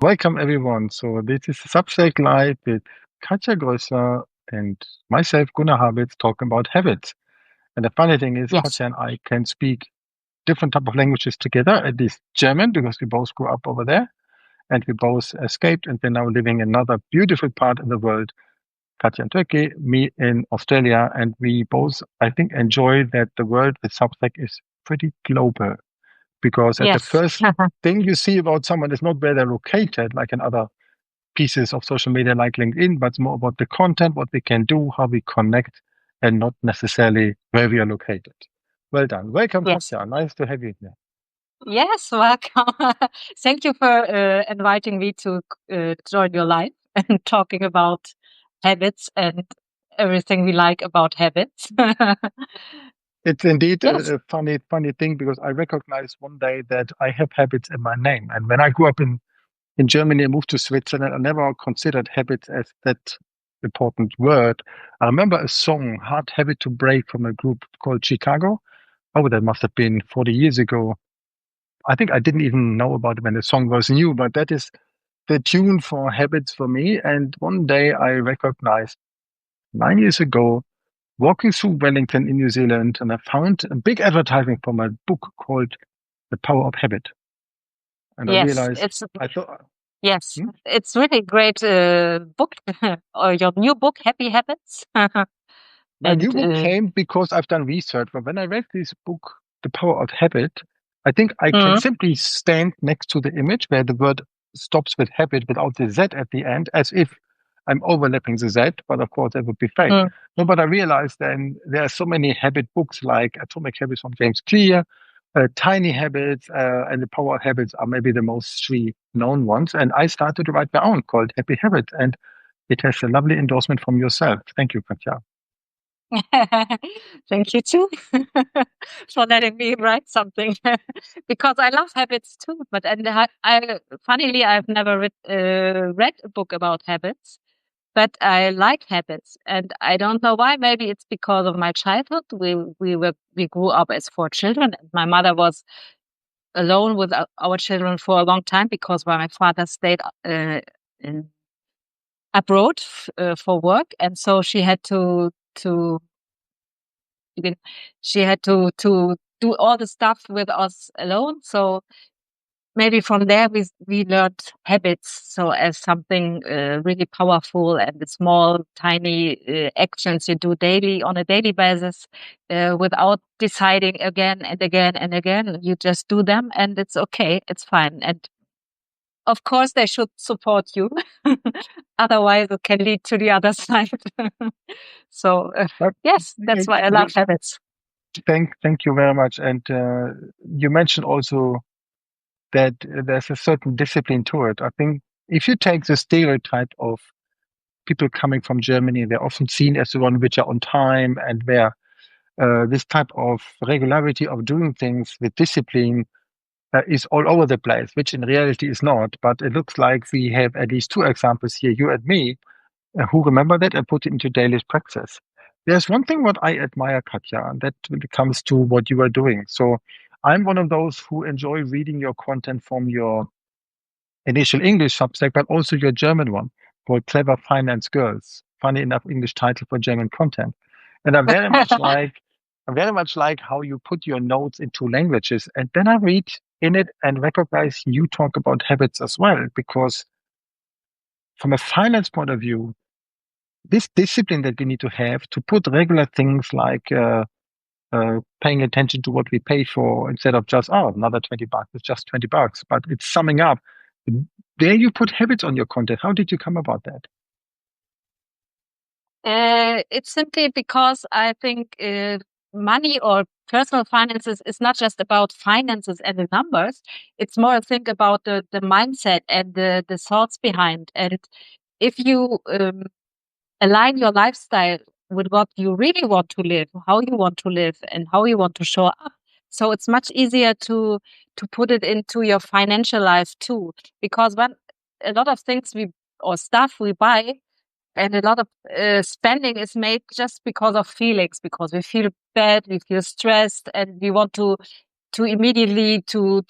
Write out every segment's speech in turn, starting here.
Welcome everyone. So this is Substack Live with Katja Grösser and myself, Gunnar Habitz, talking about habits. And the funny thing is, Yes. Katja and I can speak different type of languages together, at least German, because we both grew up over there and we both escaped and we're now living in another beautiful part of the world. Katja in Turkey, me in Australia, and we both, I think, enjoy that the world with Substack is pretty global because at the Yes. first thing you see about someone is not where they're located, like in other pieces of social media like LinkedIn, but it's more about the content, what we can do, how we connect, and not necessarily where we are located. Well done. Welcome, Yes. Katja. Nice to have you here. Yes. Welcome. Thank you for inviting me to join your live and talking about habits and everything we like about habits. It's indeed Yes. a funny thing because I recognized one day that I have habits in my name. And when I grew up in Germany and moved to Switzerland, I never considered habits as that important word. I remember a song, Hard Habit to Break, from a group called Chicago. Oh, that must have been 40 years ago. I think I didn't even know about it when the song was new, but that is the tune for habits for me. And one day I recognized 9 years ago, walking through Wellington in New Zealand, and I found a big advertising for my book called The Power of Habit. And I Yes. realized, It's I thought, yes. hmm? It's really great book or your new book, Happy Habits. My And new book came because I've done research. But when I read this book, The Power of Habit, I think I can mm, simply stand next to the image where the word stops with habit without the Z at the end, as if I'm overlapping the Z, but of course that would be fake. mm, No, but I realized then there are so many habit books like Atomic Habits from James Clear, Tiny Habits, and The Power of Habits are maybe the most three known ones. And I started to write my own called Happy Habits. And it has a lovely endorsement from yourself. Thank you, Katja. Thank you too for letting me write something because I love habits too. But funnily, I've never read a book about habits, but I like habits, and I don't know why. Maybe it's because of my childhood. We grew up as four children, and my mother was alone with our children for a long time because my father stayed in abroad for work, and so she had to you can, she had to do all the stuff with us alone. So maybe from there we learned habits. So as something really powerful, and the small tiny actions you do daily on a daily basis, without deciding again and again and again. You just do them, and it's okay. It's fine. And of course, they should support you. Otherwise, it can lead to the other side. So But yes, that's why I love you, habits. thank you very much. And you mentioned also that there's a certain discipline to it. I think if you take the stereotype of people coming from Germany, they're often seen as the one which are on time and where this type of regularity of doing things with discipline is all over the place, which in reality is not. But it looks like we have at least two examples here, you and me, who remember that and put it into daily practice. There's one thing what I admire, Katja, and that when it comes to what you are doing. So I'm one of those who enjoy reading your content from your initial English subject, but also your German one called Clever Finance Girls. Funny enough, English title for German content. And I very much like how you put your notes into languages. And then I read in it and recognize you talk about habits as well, because from a finance point of view, this discipline that we need to have to put regular things like paying attention to what we pay for instead of just, oh, another 20 bucks, it's just 20 bucks, but it's summing up. There you put habits on your content. How did you come about that? It's simply because I think money or personal finances is not just about finances and the numbers. It's more a thing about the mindset and the thoughts behind. And if you align your lifestyle with what you really want to live, how you want to live, and how you want to show up, so it's much easier to put it into your financial life too. Because when a lot of things we or stuff we buy and a lot of spending is made just because of feelings, because we feel bad, we feel stressed, and we want to immediately to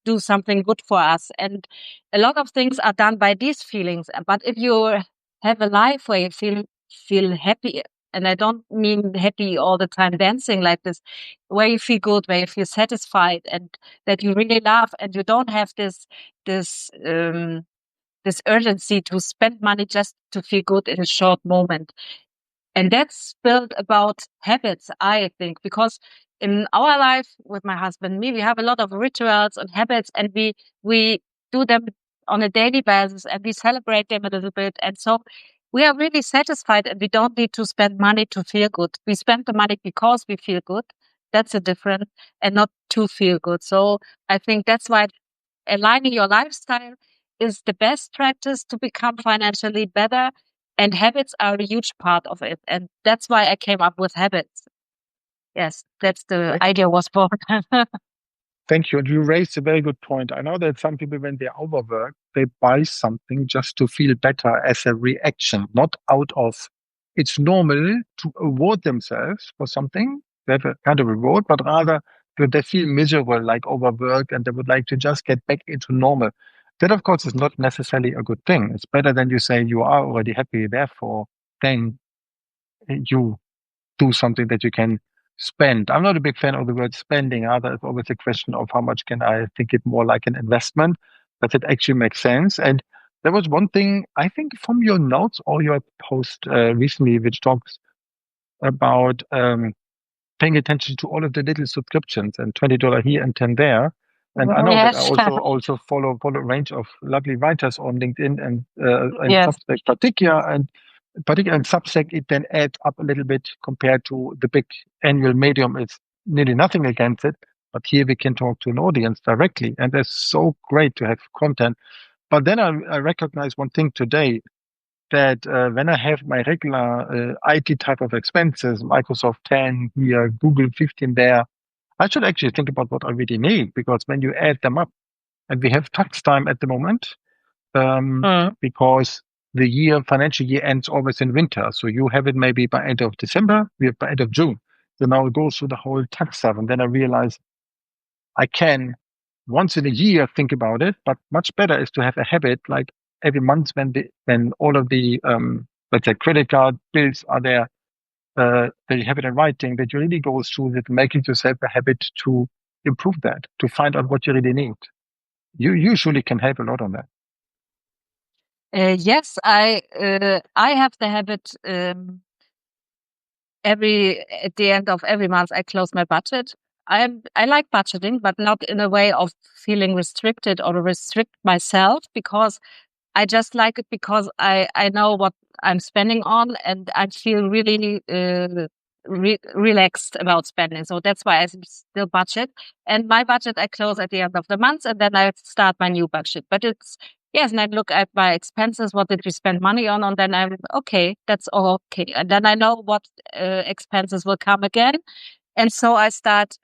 do something good for us. And a lot of things are done by these feelings. But if you have a life where you feel happy, and I don't mean happy all the time dancing like this, where you feel good, where you feel satisfied, and that you really love, and you don't have this this urgency to spend money just to feel good in a short moment. And that's built about habits, I think, because in our life with my husband, me, we have a lot of rituals and habits, and we do them on a daily basis, and we celebrate them a little bit. And so we are really satisfied, and we don't need to spend money to feel good. We spend the money because we feel good. That's a difference, and not to feel good. So I think that's why aligning your lifestyle is the best practice to become financially better. And habits are a huge part of it. And that's why I came up with habits. Yes, that's the idea was born. Thank you. And you raised a very good point. I know that some people, when they overwork, they buy something just to feel better as a reaction, not out of it's normal to award themselves for something. They have a kind of reward, but rather that they feel miserable, like overwork, and they would like to just get back into normal. That, of course, is not necessarily a good thing. It's better than you say you are already happy. Therefore, then you do something that you can spend. I'm not a big fan of the word spending. Either it's always a question of how much can I think it more like an investment. Does it actually make sense? And there was one thing I think from your notes or your post recently, which talks about paying attention to all of the little subscriptions and $20 here and 10 there. And I know that I Yes. also follow a range of lovely writers on LinkedIn and Yes. Substack particular and Substack, it then adds up a little bit compared to the big annual Medium. It's nearly nothing against it, but here we can talk to an audience directly, and it's so great to have content. But then I recognize one thing today that when I have my regular IT type of expenses, Microsoft 10 here, Google 15 there, I should actually think about what I really need, because when you add them up, and we have tax time at the moment, Mm. because the financial year ends always in winter. So you have it maybe by end of December, we have by end of June. So now it goes through the whole tax stuff. And then I realize I can once in a year think about it, but much better is to have a habit like every month when all of the let's say credit card bills are there, that you have it in writing, that you really go through it, making yourself a habit to improve that, to find out what you really need. You usually can help a lot on that. Yes, I have the habit at the end of every month I close my budget. I like budgeting, but not in a way of feeling restricted or restrict myself, because I just like it because I know what I'm spending on, and I feel really relaxed about spending. So that's why I still budget. And my budget I close at the end of the month, and then I start my new budget. But it's yes, and I look at my expenses. What did we spend money on? And then I'm okay. That's all okay. And then I know what expenses will come again, and so I start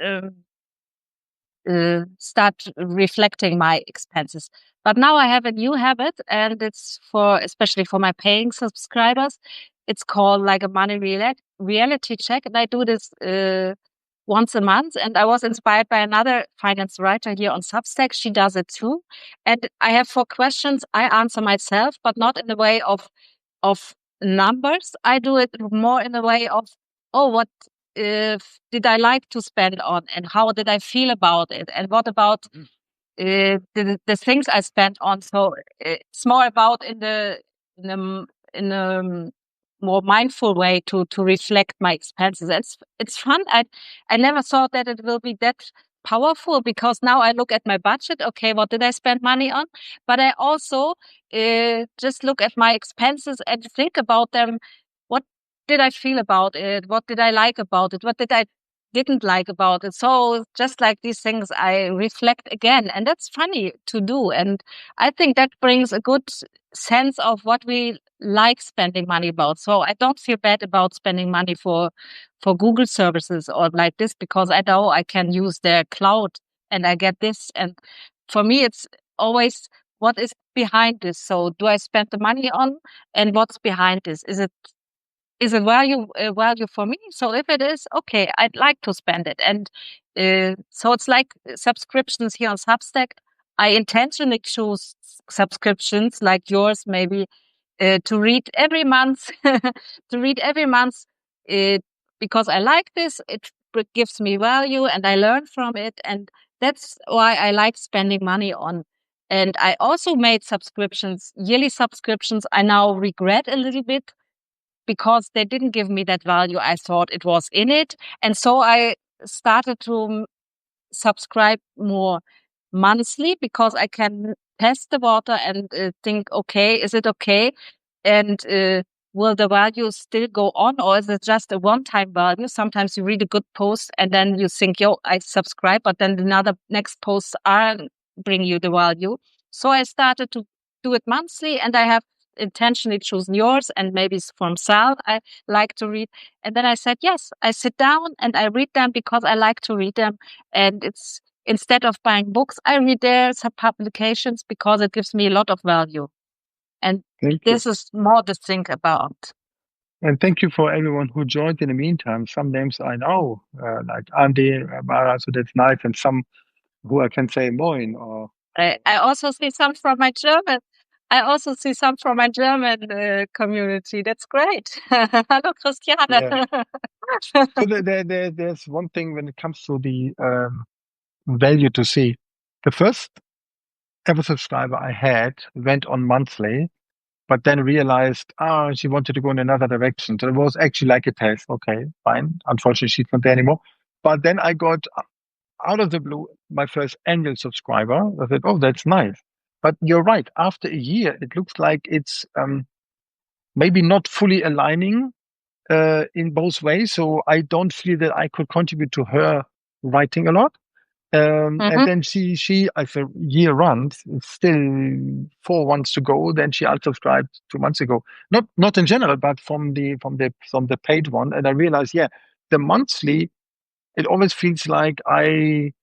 reflecting my expenses. But now I have a new habit, and it's especially for my paying subscribers. It's called like a money reality check. And I do this once a month. And I was inspired by another finance writer here on Substack. She does it too. And I have 4 questions I answer myself, but not in the way of numbers. I do it more in a way of, oh, what did I like to spend on, and how did I feel about it, and what about the things I spent on. So it's more about in a more mindful way to reflect my expenses. It's fun. I never thought that it will be that powerful, because now I look at my budget. Okay, what did I spend money on? But I also just look at my expenses and think about them. What did I feel about it? What did I like about it? What did I didn't like about it? So just like these things, I reflect again, and that's funny to do. And I think that brings a good sense of what we like spending money about. So I don't feel bad about spending money for Google services or like this, because I know I can use their cloud and I get this. And for me, it's always what is behind this. So do I spend the money on, and what's behind this? Is it value for me? So if it is, okay, I'd like to spend it. And so it's like subscriptions here on Substack. I intentionally choose subscriptions like yours, maybe to read every month, to read every month, uh, because I like this. It gives me value, and I learn from it, and that's why I like spending money on. And I also made subscriptions, yearly subscriptions. I now regret a little bit because they didn't give me that value I thought it was in it, and so I started to subscribe more monthly because I can test the water and think, okay, is it okay? And will the value still go on, or is it just a one-time value? Sometimes you read a good post and then you think, yo, I subscribe, but then another next posts are bring you the value. So I started to do it monthly, and I have intentionally chosen yours and maybe from Sal I like to read. And then I said, yes, I sit down and I read them because I like to read them. And it's instead of buying books, I read their publications because it gives me a lot of value. And Thank you. this is more to think about. And thank you for everyone who joined in the meantime. Some names I know, like Andy, Mara, so that's nice. And some who I can say Moin or I also see some from my German. I also see some from my German community. That's great. Hallo Christiane. yeah. So there's one thing when it comes to the value to see. The first ever subscriber I had went on monthly, but then realized, she wanted to go in another direction. So it was actually like a test. Okay, fine. Unfortunately, she's not there anymore. But then I got out of the blue my first annual subscriber. I said, oh, that's nice. But you're right. After a year, it looks like it's maybe not fully aligning in both ways. So I don't feel that I could contribute to her writing a lot. And Mm-hmm. then as a year runs, still 4 months to go. Then she unsubscribed 2 months ago. Not in general, but from the paid one. And I realized, yeah, the monthly, it always feels like I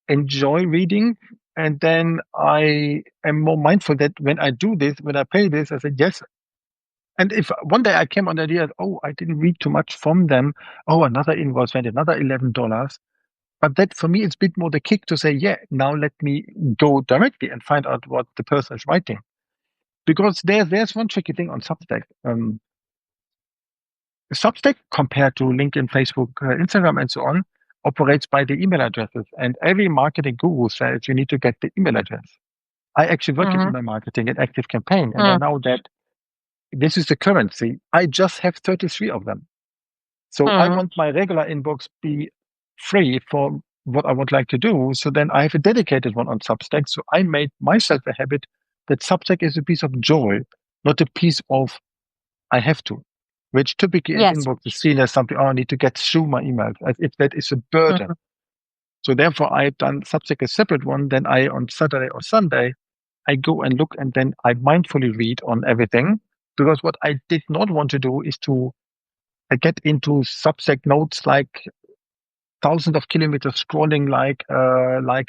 enjoy reading, and then I am more mindful that when I do this, when I pay this, I said yes. And if one day I came on the idea, oh, I didn't read too much from them. Oh, another invoice went another $11. But that for me is a bit more the kick to say, yeah, now let me go directly and find out what the person is writing. Because there's one tricky thing on Substack. Substack compared to LinkedIn, Facebook, Instagram, and so on, operates by the email addresses. And every marketing guru says you need to get the email address. I actually work in Mm-hmm. email marketing at Active Campaign, and I know that this is the currency. I just have 33 of them. So I Mm-hmm. want my regular inbox be free for what I would like to do. So then I have a dedicated one on Substack. So I made myself a habit that Substack is a piece of joy, not a piece of I have to, which typically in Yes. inbox is seen as something, oh, I need to get through my emails, as if that is a burden. Mm-hmm. So therefore I've done Substack a separate one. Then on Saturday or Sunday, I go and look and then I mindfully read on everything. Because what I did not want to do is to get into Substack notes like thousands of kilometers scrolling like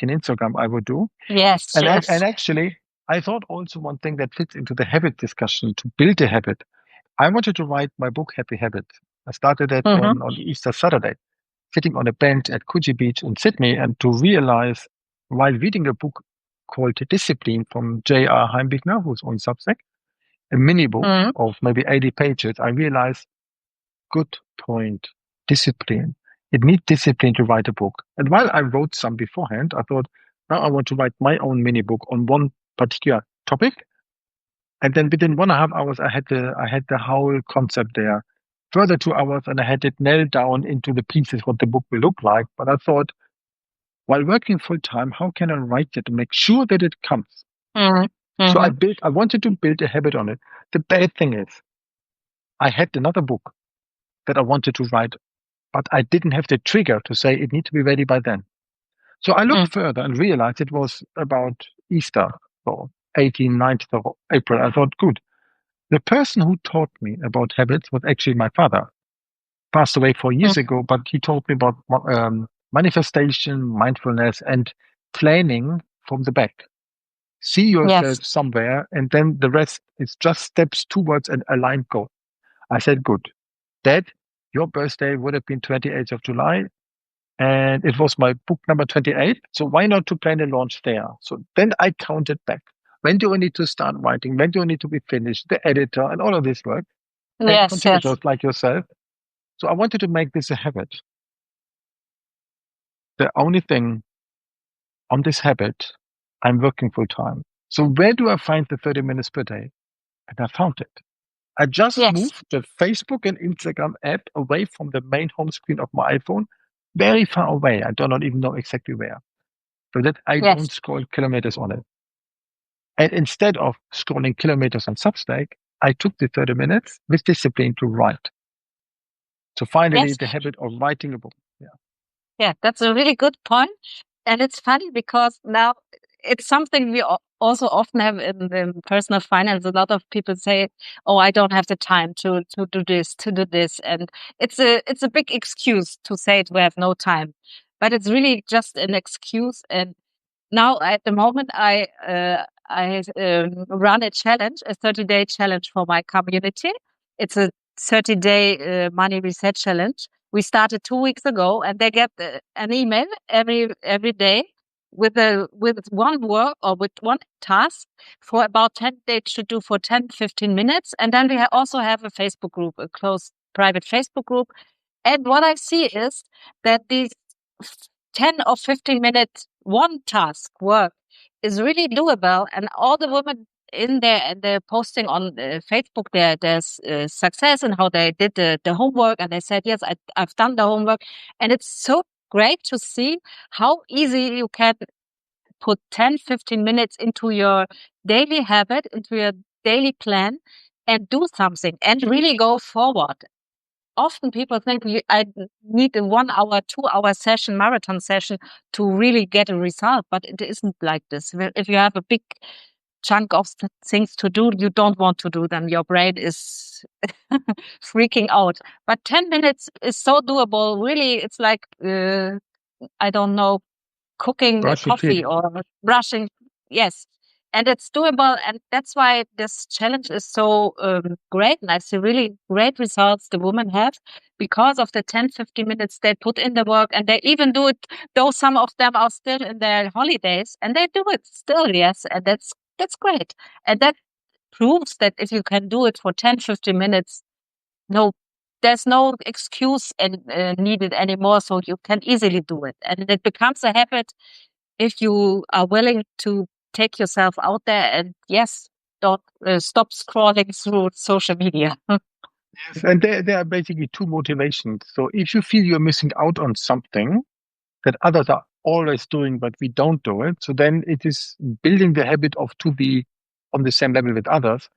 in Instagram I would do. Yes. And Yes. actually, I thought also one thing that fits into the habit discussion to build a habit. I wanted to write my book Happy Habits. I started that Mm-hmm. on Easter Saturday, sitting on a bench at Coogee Beach in Sydney, and to realize while reading a book called Discipline from J.R. Heimbigner, who's on Substack, a mini book Mm-hmm. of maybe 80 pages, I realized, good point, discipline. It needs discipline to write a book. And while I wrote some beforehand, I thought, now I want to write my own mini book on one particular topic. And then within 1.5 hours, I had the whole concept there. Further 2 hours, and I had it nailed down into the pieces what the book will look like. But I thought, while working full time, how can I write it and make sure that it comes? Mm-hmm. So Mm-hmm. I wanted to build a habit on it. The bad thing is, I had another book that I wanted to write, but I didn't have the trigger to say it needs to be ready by then. So I looked further and realized it was about Easter, so 18th, 19th of April. I thought, good. The person who taught me about habits was actually my father. Passed away 4 years ago, but he taught me about manifestation, mindfulness, and planning from the back. See Yes. yourself somewhere, and then the rest is just steps towards an aligned goal. I said, good. Dad, your birthday would have been 28th of July. And it was my book number 28. So why not to plan a launch there? So then I counted back. When do I need to start writing? When do I need to be finished? The editor and all of this work and Yes, yes, contributors like yourself. So I wanted to make this a habit. The only thing on this habit, I'm working full time. So where do I find the 30 minutes per day? And I found it. I just yes, moved the Facebook and Instagram app away from the main home screen of my iPhone, very far away. I do not even know exactly where, so that I yes, don't scroll kilometers on it. And instead of scrolling kilometers on Substack, I took the 30 minutes with discipline to write. So finally, yes. the habit of writing a book. Yeah. Yeah, that's a really good point. And it's funny because now it's something we also often have in personal finance. A lot of people say, "Oh, I don't have the time to do this, to do this," and it's a big excuse to say it, we have no time, but it's really just an excuse. And now at the moment, I run a challenge, a 30-day challenge for my community. It's a 30-day money reset challenge. We started 2 weeks ago, and they get an email every day with one work or with one task for about 10 they should do for 10-15 minutes. And then we also have a Facebook group, a closed private Facebook group. And what I see is that these 10 or 15 minutes one task work is really doable, and all the women in there and they're posting on Facebook their success and how they did the homework, and they said, yes, I've done the homework. And it's so great to see how easy you can put 10-15 minutes into your daily habit, into your daily plan, and do something and really go forward. Often people think I need a 1 hour, 2 hour session, marathon session to really get a result, but it isn't like this. If you have a big chunk of things to do, you don't want to do them. Your brain is freaking out. But 10 minutes is so doable. Really, it's like, I don't know, cooking a Brush your teeth. coffee or brushing. Yes. And it's doable. And that's why this challenge is so great. And I see really great results the women have because of the 10-15 minutes they put in the work. And they even do it, though some of them are still in their holidays, and they do it still. Yes. And that's great. And that proves that if you can do it for 10-15 minutes, no, there's no excuse needed anymore. So you can easily do it. And it becomes a habit if you are willing to take yourself out there and, yes, don't stop scrolling through social media. Yes, and there are basically two motivations. So if you feel you're missing out on something that others are always doing, but we don't do it, so then it is building the habit of to be on the same level with others.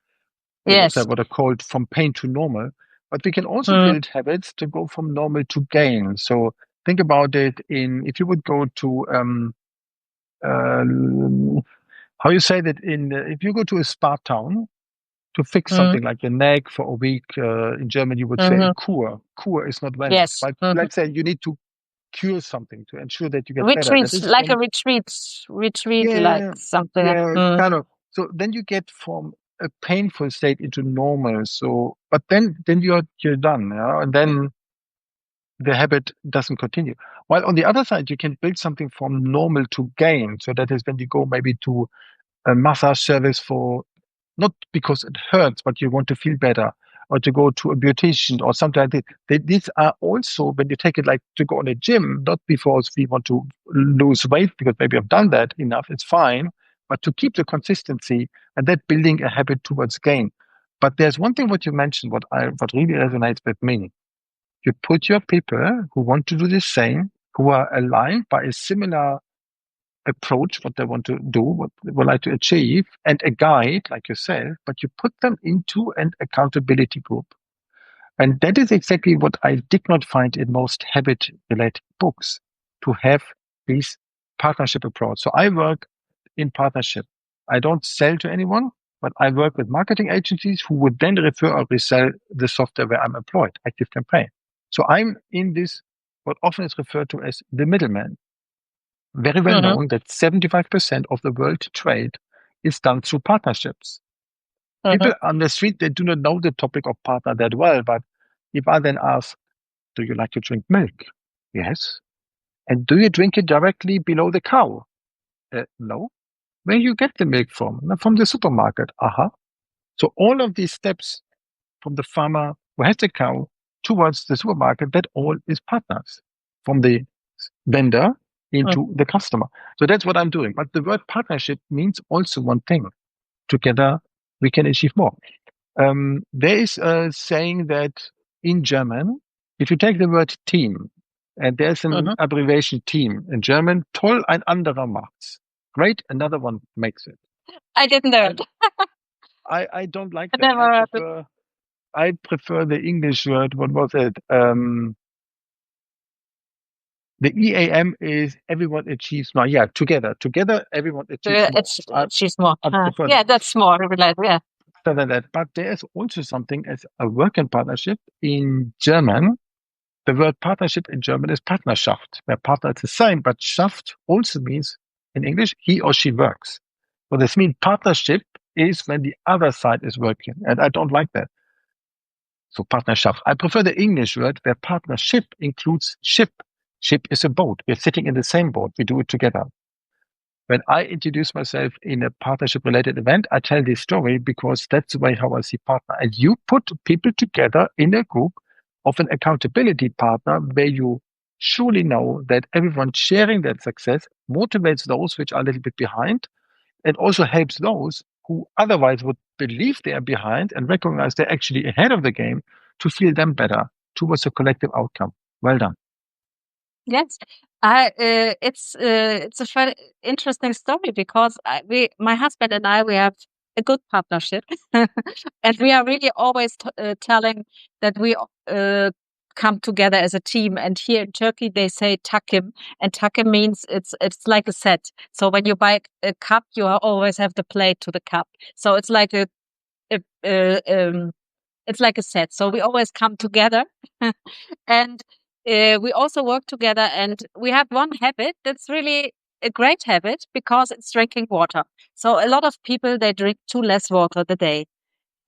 Yes. What are called from pain to normal. But we can also Mm, build habits to go from normal to gain. So think about it in if you would go to uh, how you say that in if you go to a spa town to fix mm, something like your neck for a week. In German, you would say a mhm. cure. Cure is not wellness, Yes. but Mhm. let's say you need to cure something to ensure that you get better. That Retreats, is like a from retreat, like yeah, something. yeah, Mm, kind of. So then you get from a painful state into normal. So, but then you're done, yeah, and then the habit doesn't continue. While on the other side, you can build something from normal to gain. So that is when you go maybe to a massage service for not because it hurts, but you want to feel better, or to go to a beautician or something like that. These are also when you take it like to go on a gym, not because we want to lose weight, because maybe I've done that enough, it's fine, but to keep the consistency and that building a habit towards gain. But there's one thing what you mentioned, what really resonates with me. You put your people who want to do the same, who are aligned by a similar approach, what they want to do, what they would like to achieve, and a guide like yourself, but you put them into an accountability group. And that is exactly what I did not find in most habit related books to have this partnership approach. So I work in partnership. I don't sell to anyone, but I work with marketing agencies who would then refer or resell the software where I'm employed, Active Campaign. So I'm in this, what often is referred to as the middleman. Very well mhm, known that 75% of the world trade is done through partnerships. mhm. People on the street, they do not know the topic of partner that well, but if I then ask, do you like to drink milk? Yes. And do you drink it directly below the cow? No. Where you get the milk from? From the supermarket. Aha. So all of these steps from the farmer who has the cow towards the supermarket, that all is partners from the vendor into the customer. So that's what I'm doing. But the word partnership means also one thing. Together, we can achieve more. There is a saying that in German, if you take the word team, and there's an abbreviation team in German, toll ein anderer macht's. Great, another one makes it. I didn't know it. I don't like I that. never heard it. I prefer the English word. What was it? The EAM is everyone achieves more. Yeah, together, everyone achieves more. She's more. I prefer Yeah, that's more related. Yeah. than that. But there is also something as a working partnership in German. The word partnership in German is Partnerschaft, where partner is the same, but Schaft also means in English he or she works. So this means partnership is when the other side is working, and I don't like that. So Partnerschaft. I prefer the English word where partnership includes ship. Ship is a boat. We're sitting in the same boat. We do it together. When I introduce myself in a partnership related event, I tell this story because that's the way how I see partner. And you put people together in a group of an accountability partner where you surely know that everyone sharing that success motivates those which are a little bit behind and also helps those who otherwise would believe they are behind and recognize they're actually ahead of the game to feel them better towards a collective outcome. Well done. Yes, it's a very interesting story because my husband and I, we have a good partnership, and we are really always telling that we come together as a team. And here in Turkey, they say takim, and takim means it's like a set. So when you buy a cup, you always have the plate to the cup. So it's like a it's like a set. So we always come together, and we also work together. And we have one habit that's really a great habit because it's drinking water. So a lot of people, they drink too less water a day.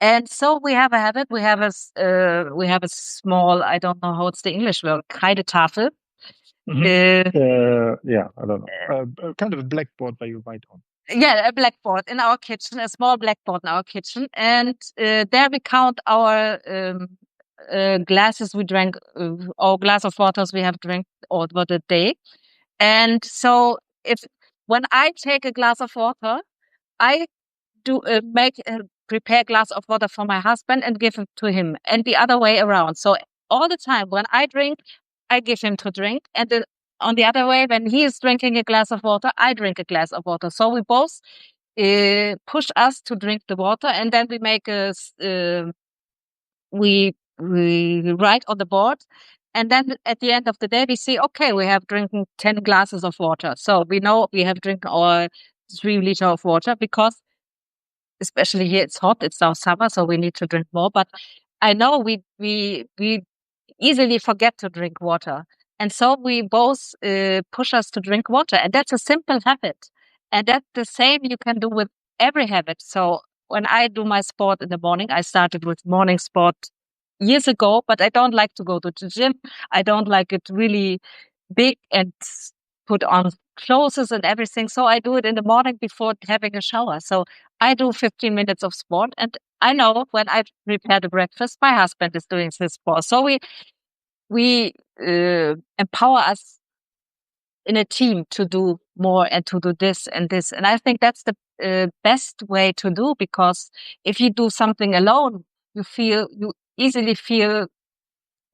And so we have a habit. We have a small, I don't know how it's the English word, Kreidetafel. Yeah, I don't know. Kind of a blackboard where you write on. Yeah, a blackboard in our kitchen, a small blackboard in our kitchen. And there we count our glasses we drank, or glass of waters we have drank over the day. And so when I take a glass of water, I do prepare a glass of water for my husband and give it to him, and the other way around. So all the time when I drink, I give him to drink, and on the other way, when he is drinking a glass of water, I drink a glass of water. So we both push us to drink the water, and then we make we write on the board, and then at the end of the day we see, okay, we have drinking 10 glasses of water, so we know we have drink our 3 liter of water, because especially here it's hot, it's now summer, so we need to drink more. But I know we easily forget to drink water, and so we both push us to drink water, and that's a simple habit, and that's the same you can do with every habit. So when I do my sport in the morning, I started with morning sport years ago, but I don't like to go to the gym. I don't like it really big and put on clothes and everything. So I do it in the morning before having a shower. So I do 15 minutes of sport, and I know when I prepare the breakfast, my husband is doing his sport. So we empower us in a team to do more and to do this and this. And I think that's the best way to do, because if you do something alone, you easily feel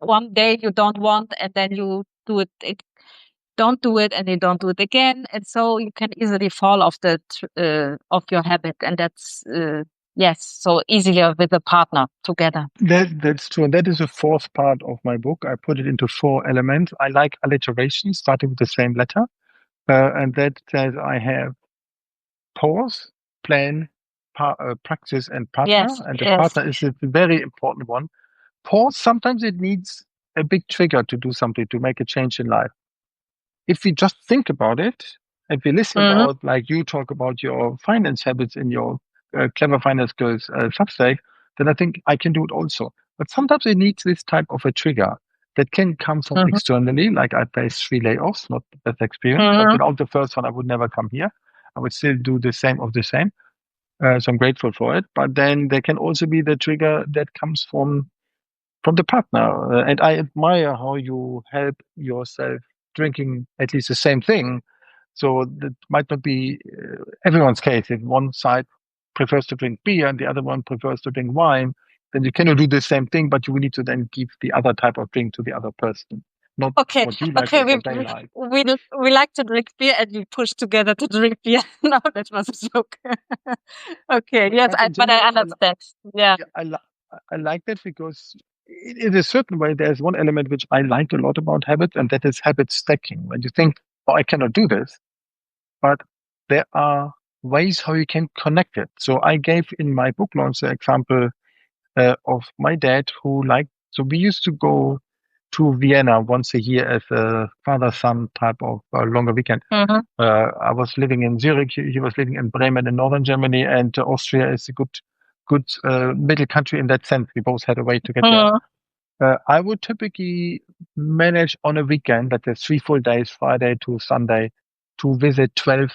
one day you don't want, and then you do it, don't do it, and you don't do it again. And so you can easily fall off of your habit. And that's, yes, so easier with a partner together. That's true. And that is the fourth part of my book. I put it into 4 elements. I like alliteration, starting with the same letter. And that says I have pause, plan, practice, and partner. Yes, and the yes. partner is a very important one. Pause, sometimes it needs a big trigger to do something, to make a change in life. If we just think about it, and we listen about, like you talk about your finance habits in your Clever Finance Girls Substack, then I think I can do it also. But sometimes it needs this type of a trigger. that can come from Mhm. externally, like I faced 3 layoffs, not the best experience, but Mhm. without the first one, I would never come here. I would still do the same of the same. So I'm grateful for it. But then there can also be the trigger that comes from the partner. And I admire how you help yourself drinking at least the same thing. So that might not be everyone's case. If one side prefers to drink beer and the other one prefers to drink wine, then you cannot do the same thing, but you will need to then give the other type of drink to the other person, not Okay, what you like, okay. but what they like. We like to drink beer, and we push together to drink beer. No, that was a joke. Okay, yes, But in but I general, understand. Yeah. yeah, I like that because in a certain way, there's one element which I like a lot about habits, and that is habit stacking. When you think, oh, I cannot do this, but there are ways how you can connect it. So I gave in my book launch the example of my dad who liked, so we used to go to Vienna once a year as a father-son type of longer weekend. Mhm. I was living in Zurich. He was living in Bremen in northern Germany, and Austria is a good middle country in that sense. We both had a way to get there. Mhm. I would typically manage on a weekend, that is 3 full days, Friday to Sunday, to visit 12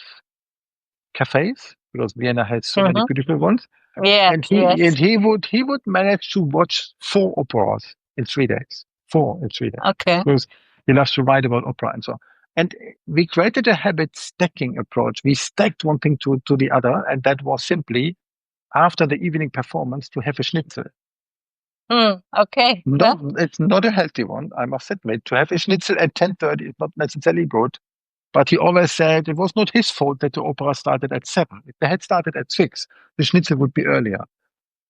cafes because Vienna has so many Mhm. beautiful ones. Yes. And Yes. he would manage to watch 4 operas in 3 days. 4 in 3 days. Okay. Because he loves to write about opera and so on. And we created a habit stacking approach. We stacked one thing to the other, and that was simply after the evening performance to have a schnitzel. Okay. Not, Yeah. it's not a healthy one, I must admit. To have a schnitzel at 10:30 is not necessarily good. But he always said it was not his fault that the opera started at 7. If they had started at 6, the schnitzel would be earlier.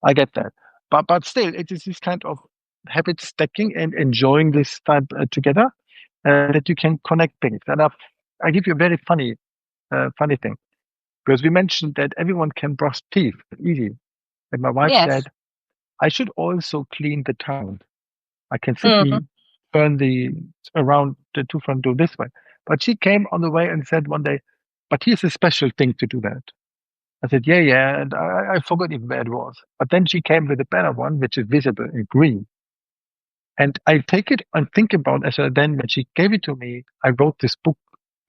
I get that. But still, it is this kind of habit stacking and enjoying this time together that you can connect things. And I give you a very funny thing because we mentioned that everyone can brush teeth easy. And my wife Yes. said, I should also clean the tongue. I can Mhm. simply turn the around the two front door this way. But she came on the way and said one day, but here's a special thing to do that. I said, yeah, yeah. And I forgot even where it was. But then she came with a better one, which is visible in green. And I take it and think about as then when she gave it to me, I wrote this book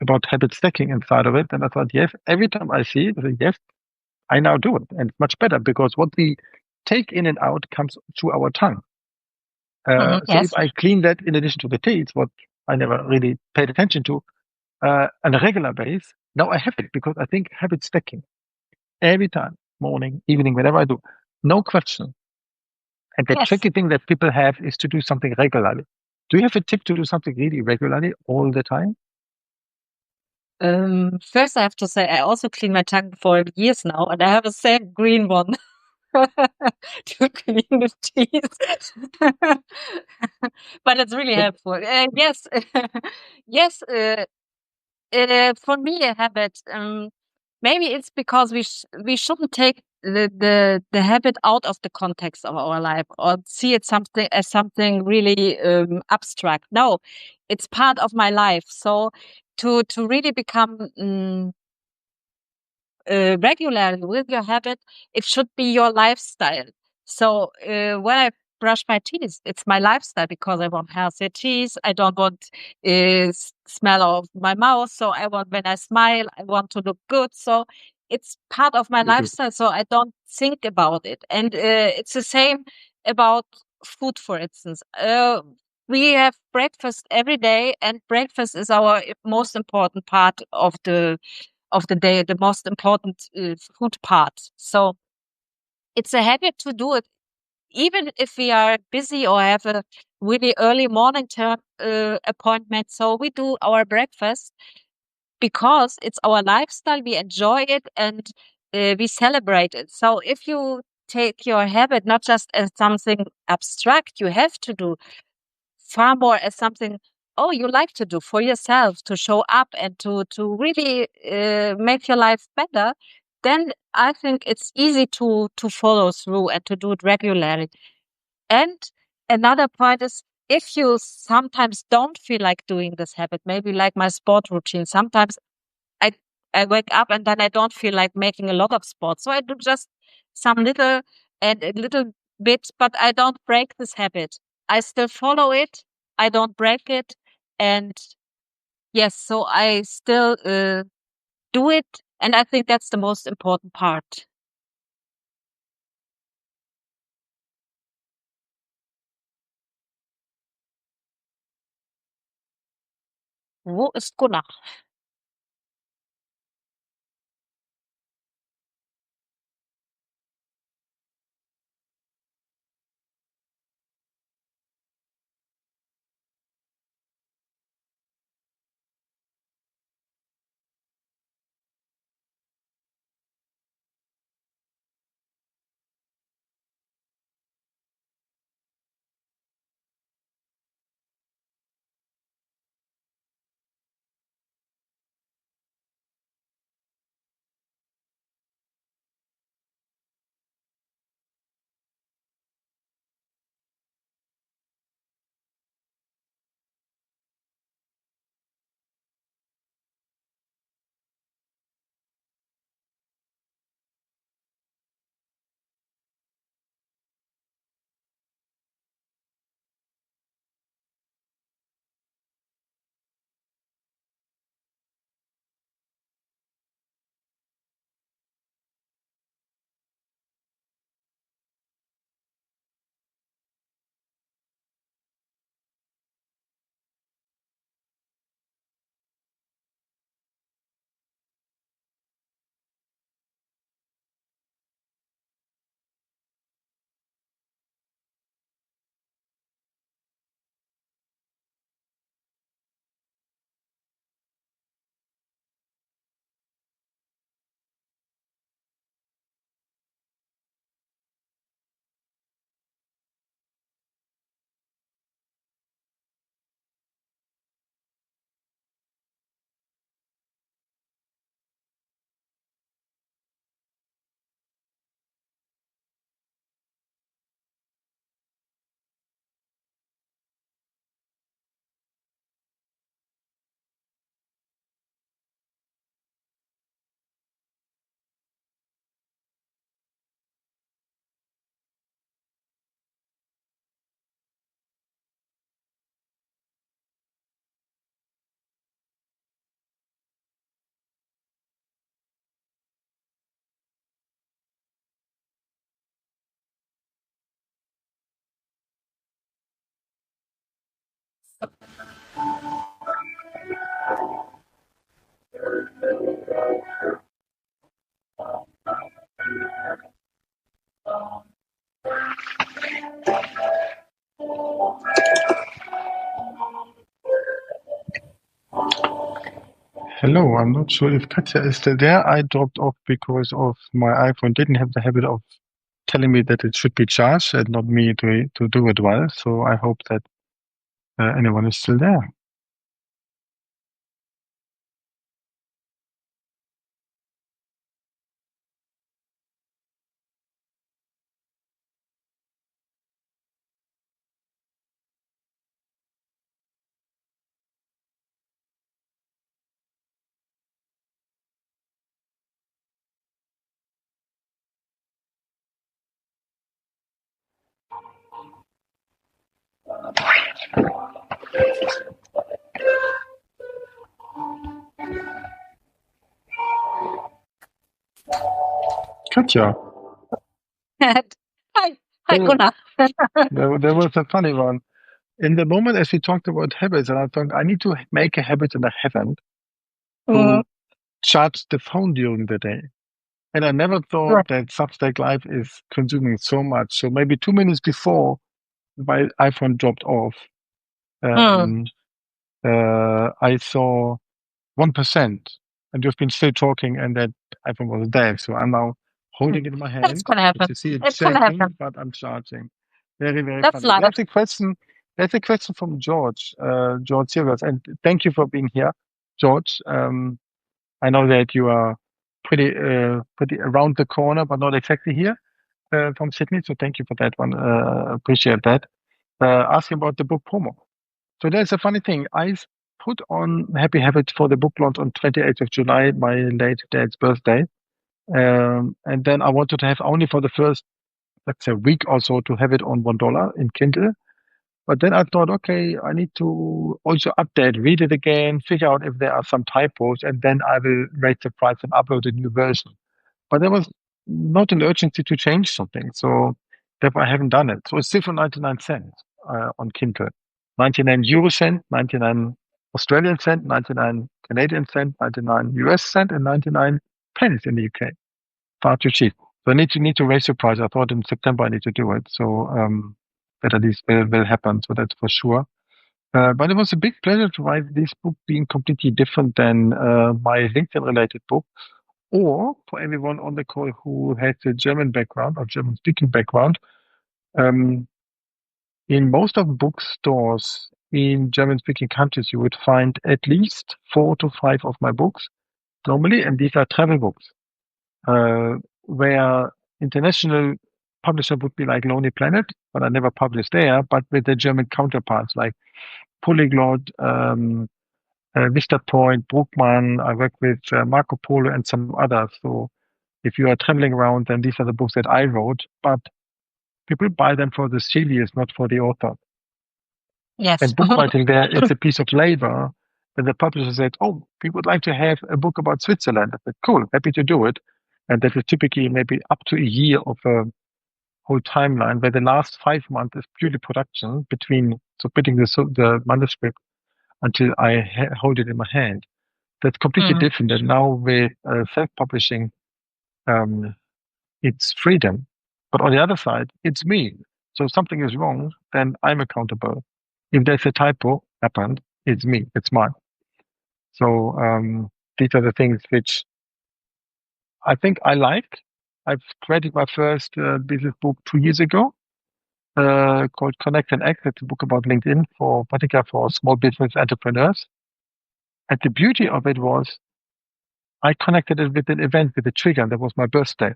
about habit stacking inside of it. And I thought, yes, every time I see it, I say, yes, I now do it. And it's much better because what we take in and out comes through our tongue. Mhm. So if Yes. I clean that in addition to the teeth, what I never really paid attention to, on a regular base, now I have it because I think habit stacking every time, morning, evening, whenever I do, no question. And the Yes. tricky thing that people have is to do something regularly. Do you have a tip to do something really regularly all the time? First, I have to say I also clean my tongue for years now, and I have a same green one to clean the teeth. But it's really But helpful. Yes, yes. For me, a habit. Maybe it's because we shouldn't take the habit out of the context of our life or see it something as something really abstract. No, it's part of my life. So to really become regularly with your habit, it should be your lifestyle. So when I brush my teeth, it's my lifestyle because I want healthy teeth. I don't want smell of my mouth. So I want when I smile, I want to look good. So it's part of my you do. lifestyle. So I don't think about it. And it's the same about food, for instance. We have breakfast every day, and breakfast is our most important part of the day, the most important food part. So it's a habit to do it, even if we are busy or have a really early morning appointment. So we do our breakfast because it's our lifestyle. We enjoy it and we celebrate it. So if you take your habit not just as something abstract you have to do, far more as something you like to do for yourself to show up and to really make your life better, then I think it's easy to follow through and to do it regularly. And another point is, if you sometimes don't feel like doing this habit, maybe like my sport routine, sometimes i I wake up and then I don't feel like making a lot of sports, so I do just some little and a little bit, but I don't break this habit. I still follow it, I don't break it. And yes, so I still do it. And I think that's the most important part. Wo ist Gunnar? Hello, I'm not sure if Katja is still there. I dropped off because of my iPhone didn't have the habit of telling me that it should be charged and not me to do it well. So I hope that anyone is still there. Katja, Hi, hi, there, Gunnar. there was a funny one. In the moment as we talked about habits, and I thought I need to make a habit and I haven't Mm, to charge the phone during the day. And I never thought right. that Substack Live is consuming so much. So maybe 2 minutes before my iPhone dropped off, Mm, um, I saw 1%, and you've been still talking, and that iPhone was dead. So I'm now mm. holding it in my That's hand. gonna As happen. you see, it's It's gonna shaking, happen. but I'm charging. Very, very That's funny. life. There's a question. There's a question from George, George Silvers, and thank you for being here, George. I know that you are pretty around the corner, but not exactly here from Sydney. So thank you for that one. Appreciate that. Asking about the book promo. So there's a funny thing. I put on Happy Habit for the book launch on 28th of July, my late dad's birthday. And then I wanted to have only for the first, let's say, week or so to have it on $1 in Kindle. But then I thought, okay, I need to also update, read it again, figure out if there are some typos, and then I will raise the price and upload a new version. But there was not an urgency to change something, so therefore I haven't done it. So it's still for 99 cents on Kindle. 99 euro cent, 99 Australian cent, 99 Canadian cent, 99 US cent, and 99 pence in the UK. Far too cheap. So I need to raise the price. I thought in September I need to do it. So that at least will happen. So that's for sure. But it was a big pleasure to write this book, being completely different than my LinkedIn related book. Or for everyone on the call who has a German background or German speaking background, um, in most of bookstores in German speaking countries, you would find at least 4 to 5 of my books normally, and these are travel books, where international publisher would be like Lonely Planet, but I never published there, but with the German counterparts like Polyglot, Vista Point, Bruckmann. I work with Marco Polo and some others. So if you are traveling around, then these are the books that I wrote, but people buy them for the series, not for the author. Yes. And book writing there, it's a piece of labor. And the publisher said, oh, we would like to have a book about Switzerland. I said, cool, happy to do it. And that is typically maybe up to a year of a whole timeline, where the last 5 months is purely production between submitting the manuscript until I hold it in my hand. That's completely Mhm. different. And now with self-publishing, um, it's freedom. But on the other side, it's me. So if something is wrong, then I'm accountable. If there's a typo happened, it's me. It's mine. So these are the things which I think I like. I've created my first business book 2 years ago, called Connect and Act. It's a book about LinkedIn for particular for small business entrepreneurs. And the beauty of it was I connected it with an event, with a trigger, and that was my birthday.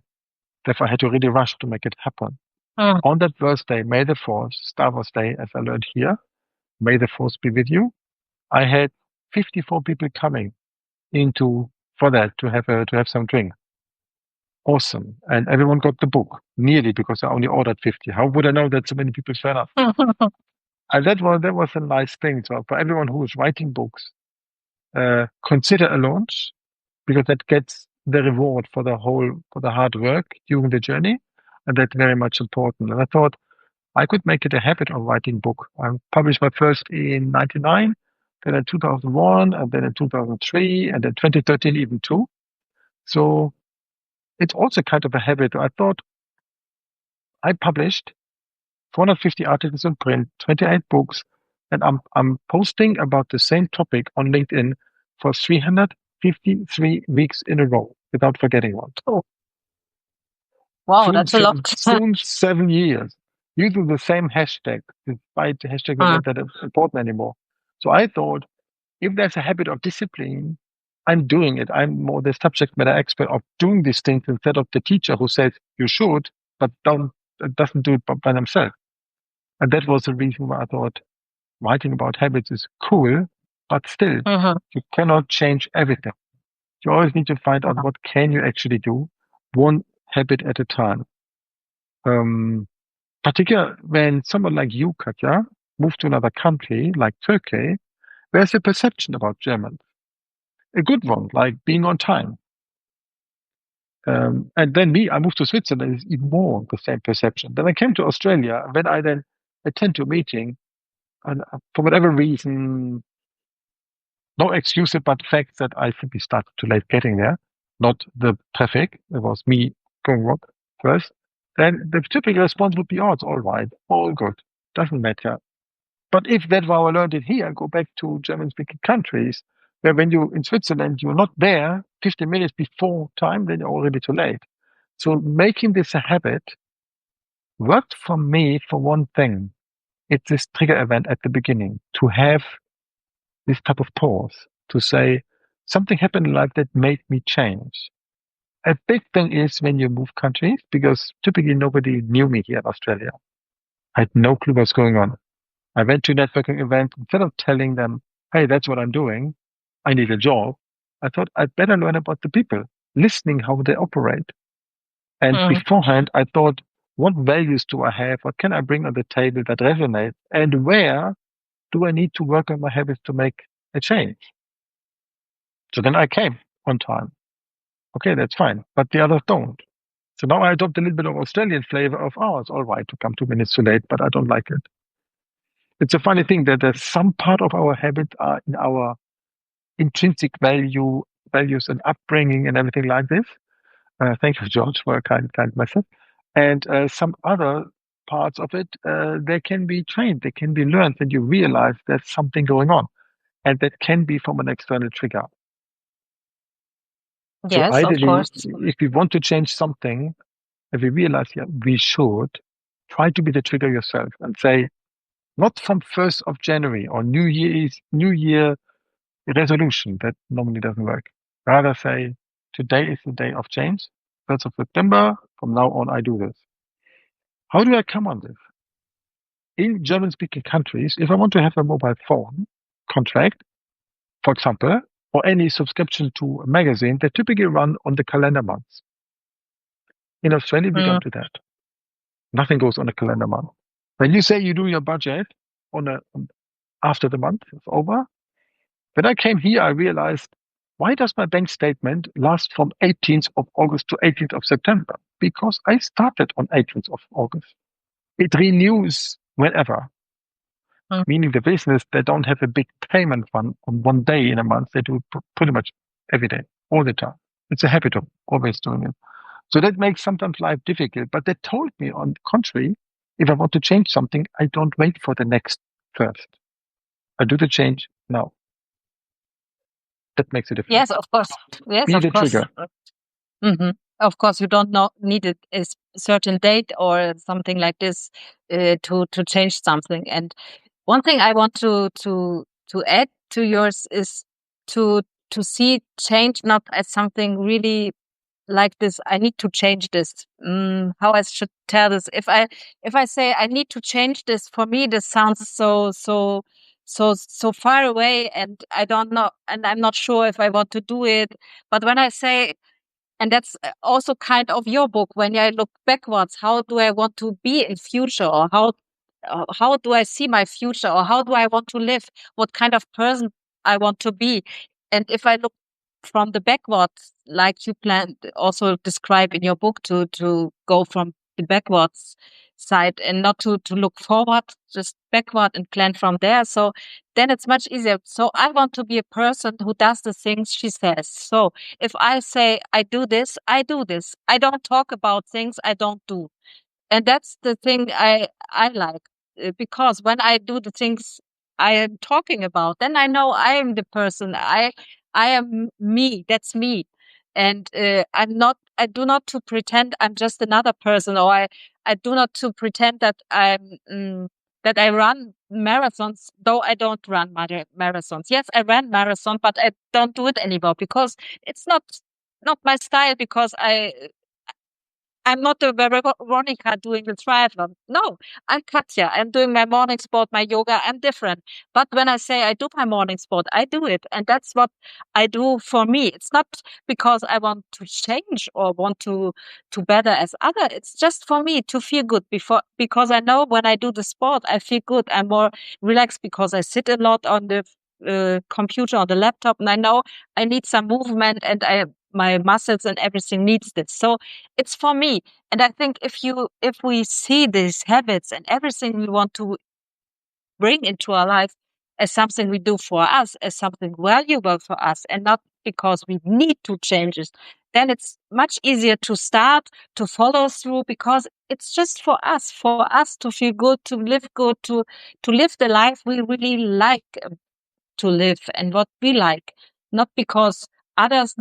Therefore, I had to really rush to make it happen. Mhm. On that birthday, May the 4th, Star Wars Day, as I learned here, May the 4th be with you. I had 54 people coming into for that to have some drink. Awesome. And everyone got the book, nearly, because I only ordered 50. How would I know that so many people turn up? And that was a nice thing. So for everyone who is writing books, consider a launch, because that gets the reward for the hard work during the journey. And that's very much important. And I thought I could make it a habit of writing book. I published my first in 99, then in 2001, and then in 2003, and then 2013 even too. So it's also kind of a habit. I thought I published 450 articles in print, 28 books, and I'm posting about the same topic on LinkedIn for 353 weeks in a row without forgetting one. Oh, wow, Soon, that's a lot. soon 7 years using the same hashtag, despite the hashtag Mm. not that important anymore. So I thought, if there's a habit of discipline, I'm doing it. I'm more the subject matter expert of doing these things instead of the teacher who says you should, but doesn't do it by themselves. And that was the reason why I thought writing about habits is cool, but still, Mhm. you cannot change everything. You always need to find out what can you actually do, one habit at a time. Um, Particularly when someone like you, Katja, moved to another country like Turkey, there's a perception about Germans, a good one, like being on time. And then me, I moved to Switzerland, is even more the same perception. Then I came to Australia. When I then attend to a meeting, and for whatever reason, no excuses, but fact that I simply started too late getting there, not the traffic. It was me going wrong first. Then the typical response would be, oh, it's all right, all good, doesn't matter. But if that's how I learned it here, go back to German-speaking countries, where when you in Switzerland, you're not there 15 minutes before time, then you're already too late. So making this a habit worked for me for one thing. It's this trigger event at the beginning to have this type of pause to say something happened in life that made me change. A big thing is when you move countries, because typically nobody knew me here in Australia. I had no clue what's going on. I went to a networking event. Instead of telling them, hey, that's what I'm doing, I need a job, I thought I'd better learn about the people, listening how they operate. And Mm. beforehand, I thought What values do I have? What can I bring on the table that resonates? And where do I need to work on my habits to make a change? So then I came on time. Okay, that's fine. But the others don't. So now I adopt a little bit of Australian flavor of, oh, it's all right to come 2 minutes too late, but I don't like it. It's a funny thing that there's some part of our habit are in our intrinsic values and upbringing and everything like this. Thank you, George, for a kind message. And some other parts of it, they can be trained, they can be learned, and you realize there's something going on, and that can be from an external trigger. So Yes, of ideally, course. if we want to change something, if we realize, yeah, we should try to be the trigger yourself and say, not from 1st of January or New Year resolution. That normally doesn't work. Rather say, today is the day of change. 1st of September, from now on, I do this. How do I come on this? In German speaking countries, if I want to have a mobile phone contract, for example, or any subscription to a magazine, they typically run on the calendar months. In Australia, we don't do that. Nothing goes on a calendar month. When you say you do your budget after the month is over, when I came here, I realized, why does my bank statement last from 18th of August to 18th of September? Because I started on 18th of August. It renews whenever, Mm. meaning the business, they don't have a big payment run on one day in a month. They do it pretty much every day, all the time. It's a habit of always doing it. So that makes sometimes life difficult. But they told me, on the contrary, if I want to change something, I don't wait for the next first. I do the change now. That makes a difference. Yes, of course. Yes, Be of the course. trigger. hmm Of course, you don't need a certain date or something like this to change something. And one thing I want to add to yours is to see change not as something really like this. I need to change this. How I should tell this? If I say I need to change this, for me this sounds so far away, and I don't know, and I'm not sure if I want to do it. But when I say, and that's also kind of your book, when I look backwards, how do I want to be in future, or how do I see my future, or how do I want to live, what kind of person I want to be. And if I look from the backwards, like you plan also describe in your book, to go from the backwards side and not to look forward, just backward and plan from there. So then it's much easier. So I want to be a person who does the things she says. So if I say I do this, I do this. I don't talk about things I don't do. And that's the thing I like, because when I do the things I am talking about, then I know I am the person. I am me. That's me, and I'm not. I do not to pretend I'm just another person, or I do not to pretend that that I run marathons, though I don't run marathons. Yes, I ran marathon, but I don't do it anymore because it's not my style. Because I'm not the Veronica doing the triathlon. No, I'm Katja. I'm doing my morning sport, my yoga. I'm different. But when I say I do my morning sport, I do it. And that's what I do for me. It's not because I want to change or want to better as other. It's just for me to feel good because I know when I do the sport, I feel good. I'm more relaxed because I sit a lot on the computer, on the laptop, and I know I need some movement, and my muscles and everything needs this. So it's for me. And I think if we see these habits and everything we want to bring into our life as something we do for us, as something valuable for us, and not because we need to change it, then it's much easier to start, to follow through, because it's just for us to feel good, to live good, to live the life we really like to live and what we like, not because others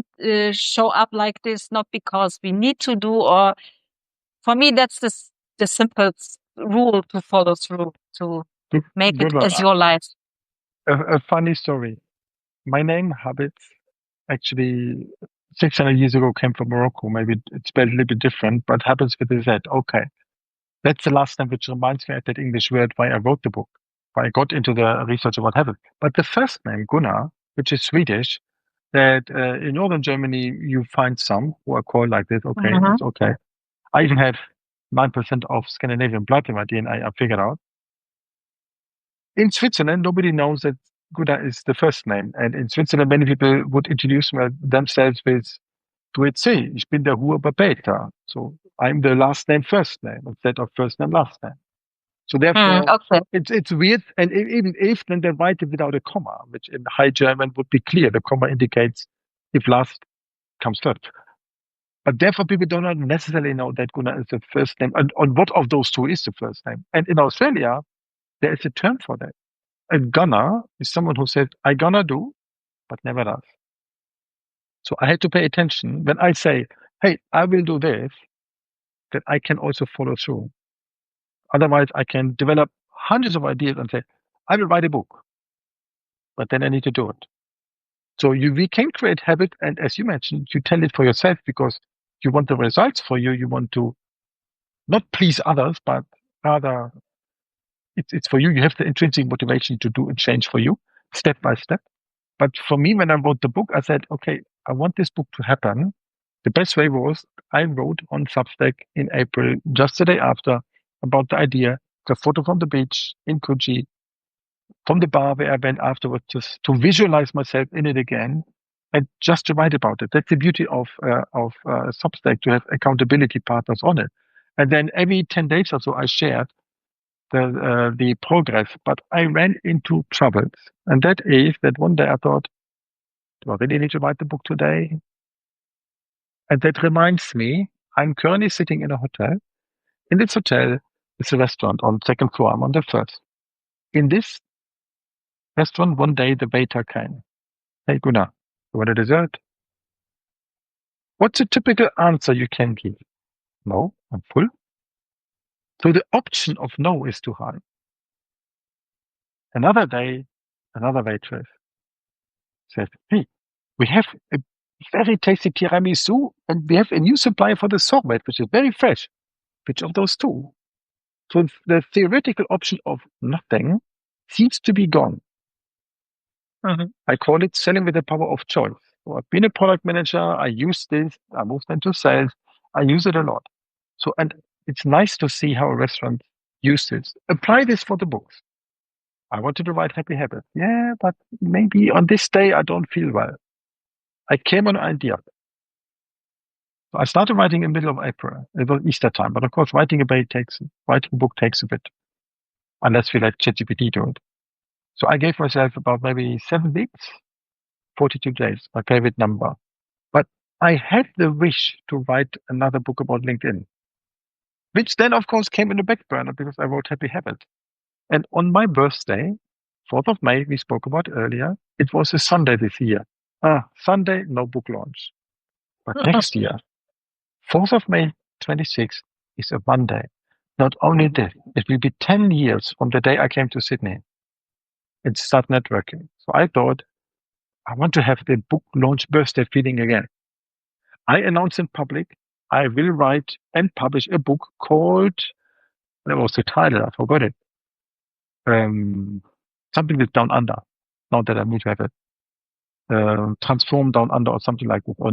show up like this, not because we need to do. Or for me, that's the simplest rule to follow through, to make it Good one. as your life. A funny story. My name, Habits, actually 600 years ago came from Morocco. Maybe it's spelled a little bit different, but Habits with a Z. Okay. That's the last name, which reminds me of that English word why I wrote the book, why I got into the research about habits. But the first name, Gunnar, which is Swedish, that in northern Germany you find some who are called like this. Okay, Mhm. it's okay. I even have 9% of Scandinavian blood in my DNA, I figured out. In Switzerland, nobody knows that Gunnar is the first name. And in Switzerland, many people would introduce themselves with, du C, ich bin der Huber-Peter. So I'm the last name, first name, instead of first name, last name. So therefore, Okay. it's weird. And even if, then they write it without a comma, which in High German would be clear. The comma indicates if last comes first. But therefore, people do not necessarily know that Gunnar is the first name. And on what of those two is the first name? And in Australia, there is a term for that. A gunner is someone who says, I gonna do, but never does. So I had to pay attention when I say, hey, I will do this, that I can also follow through. Otherwise, I can develop hundreds of ideas and say, I will write a book, but then I need to do it. So we can create habit. And as you mentioned, you tell it for yourself because you want the results for you. You want to not please others, but rather it's for you. You have the intrinsic motivation to do a change for you step by step. But for me, when I wrote the book, I said, okay, I want this book to happen. The best way was I wrote on Substack in April, just the day after, about the idea, the photo from the beach in Coogee, from the bar where I went afterwards, just to visualize myself in it again and just to write about it. That's the beauty of Substack, to have accountability partners on it. And then every 10 days or so, I shared the progress. But I ran into troubles. And that is that one day I thought, do I really need to write the book today? And that reminds me, I'm currently sitting in a hotel. In this hotel, it's a restaurant on the second floor. I'm on the first. In this restaurant, one day the waiter came. Hey, Gunnar, you want a dessert? What's a typical answer you can give? No, I'm full. So the option of no is too high. Another day, another waitress said, hey, we have a very tasty tiramisu and we have a new supplier for the sorbet, which is very fresh. Which of those two? So the theoretical option of nothing seems to be gone. I call it selling with the power of choice. So I've been a product manager. I use this. I moved into sales. I use it a lot. So, and it's nice to see how a restaurant uses this. Apply this for the books. I wanted to write Happy Habits. Yeah, but maybe on this day I don't feel well. I came on an idea. So I started writing in the middle of April. It was Easter time, but of course, writing a book takes a bit, unless we let ChatGPT do it. So I gave myself about maybe 7 weeks, 42 days, my favorite number. But I had the wish to write another book about LinkedIn, which then, of course, came in the back burner because I wrote Happy Habit. And on my birthday, 4th of May, we spoke about earlier, it was a Sunday this year. Sunday, no book launch. But next year, 4th of May, 26 is a Monday. Not only that, it will be 10 years from the day I came to Sydney and start networking. So I thought, I want to have the book launch birthday feeling again. I announced in public, I will write and publish a book called, what was the title? I forgot it. Something with Down Under. Not that I need to have it. Transform Down Under or something like that. Or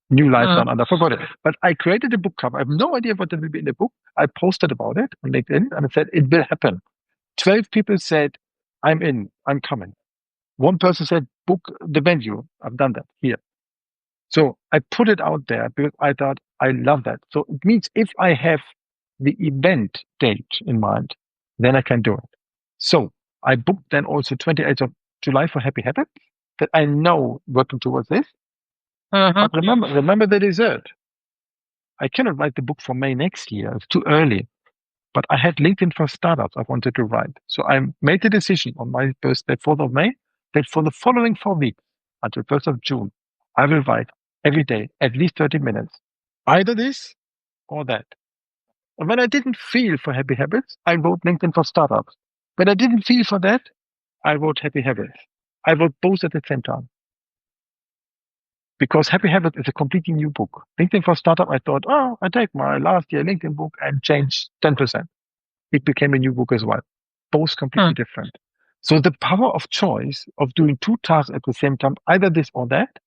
New Life Down Under. I forgot it. But I created a book cover. I have no idea what there will be in the book. I posted about it on LinkedIn and I said, it will happen. 12 people said, I'm in, I'm coming. One person said, book the venue. I've done that here. So I put it out there because I thought I love that. So it means if I have the event date in mind, then I can do it. So I booked then also 28th of July for Happy Habits that I know working towards this. But remember the dessert. I cannot write the book for May next year. It's too early. But I had LinkedIn for Startups I wanted to write. So I made the decision on my birthday, 4th of May, that for the following 4 weeks until 1st of June, I will write every day, at least 30 minutes. Either this or that. And when I didn't feel for Happy Habits, I wrote LinkedIn for Startups. When I didn't feel for that, I wrote Happy Habits. I wrote both at the same time. Because Happy Habits is a completely new book. LinkedIn for Startup, I thought, I take my last year LinkedIn book and change 10%. It became a new book as well. Both completely different. So the power of choice of doing two tasks at the same time, either this or that,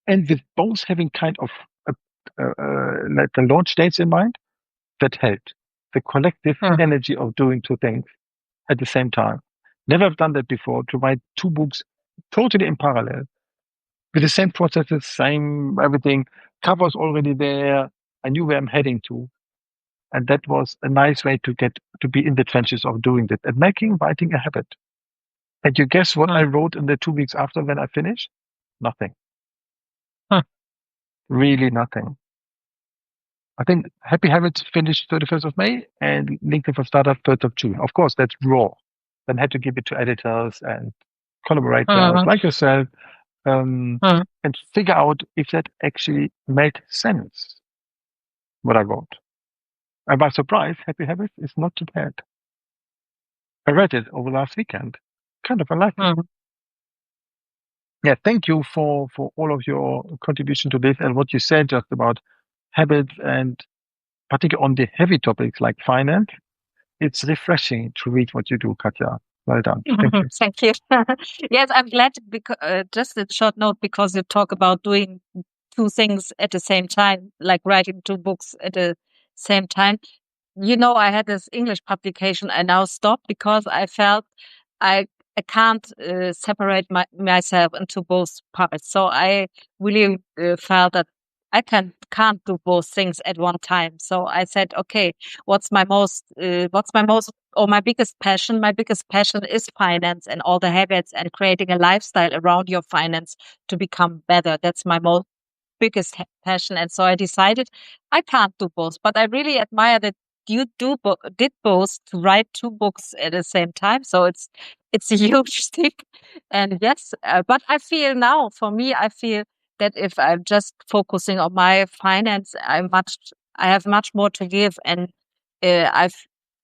and with both having kind of a like the launch dates in mind. That helped. The collective Hmm. energy of doing two things at the same time. Never have done that before, to write two books totally in parallel with the same processes, same everything. Covers already there. I knew where I'm heading to. And that was a nice way to get to be in the trenches of doing that and making writing a habit. And you guess what I Hmm. wrote in the 2 weeks after when I finished? Nothing. Hmm. Really nothing. I think Happy Habits finished 31st of May and LinkedIn for Startup 3rd of June. Of course, that's raw. Then had to give it to editors and collaborators Hmm. like yourself, um, Hmm. and figure out if that actually made sense, what I wrote. And by surprise, Happy Habits is not too bad. I read it over last weekend. Kind of, I like it. Hmm. Yeah, thank you for all of your contribution to this and what you said just about habits and particularly on the heavy topics like finance. It's refreshing to read what you do, Katja. Well done. Thank you. Thank you. Yes, I'm glad because just a short note because you talk about doing two things at the same time, like writing two books at the same time. You know, I had this English publication. I now stopped because I felt I I can't separate myself into both parts. So I really felt that I can't do both things at one time. So I said, okay, what's my most or my biggest passion? My biggest passion is finance and all the habits and creating a lifestyle around your finance to become better. That's my most biggest passion. And so I decided I can't do both, but I really admire that you did both to write two books at the same time. So it's a huge thing. And yes, but I feel now for me, I feel that if I'm just focusing on my finance, I have much more to give, and I've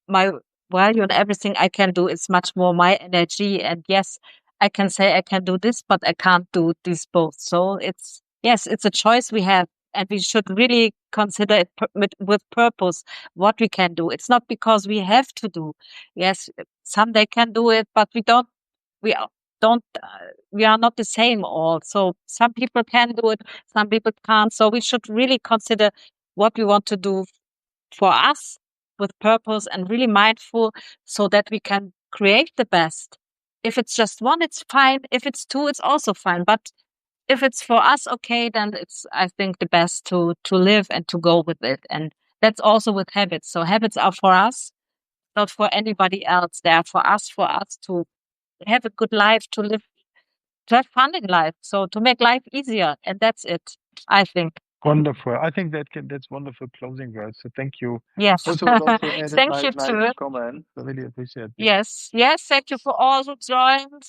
my value and everything I can do is much more my energy. And yes, I can say I can do this, but I can't do this both. So yes, it's a choice we have, and we should really consider it with purpose what we can do. It's not because we have to do. Yes, someday can do it, but we don't. We are not the same all. So some people can do it, some people can't. So we should really consider what we want to do for us with purpose and really mindful so that we can create the best. If it's just one, it's fine. If it's two, it's also fine. But if it's for us, okay, then it's, I think, the best to live and to go with it. And that's also with habits. So habits are for us, not for anybody else. They are for us to have a good life, to have fun in life. So to make life easier. And that's it, I think. Wonderful. I think that's wonderful closing words. So thank you. Yes. Also, was also added Thank you nice too. comment. I really appreciate it. Yes. Yes. Thank you for all who joined.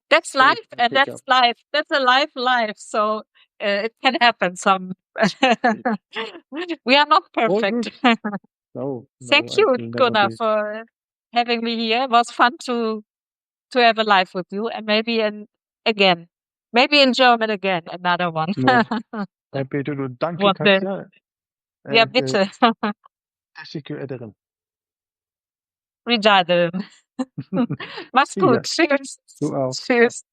That's Great life, and pick up. that's life. That's a life. So it can happen. We are not All perfect. good. No, no, Thank and you, will never Gunnar, be. for having me here. It was fun to have a live with you, and again, maybe in German again, another one. Most happy to do. Danke, One day. Katja. Ja, And bitte. teşekkür ederim. Rica ederim. Mach's See ya. gut. Tschüss. Du auch. Tschüss.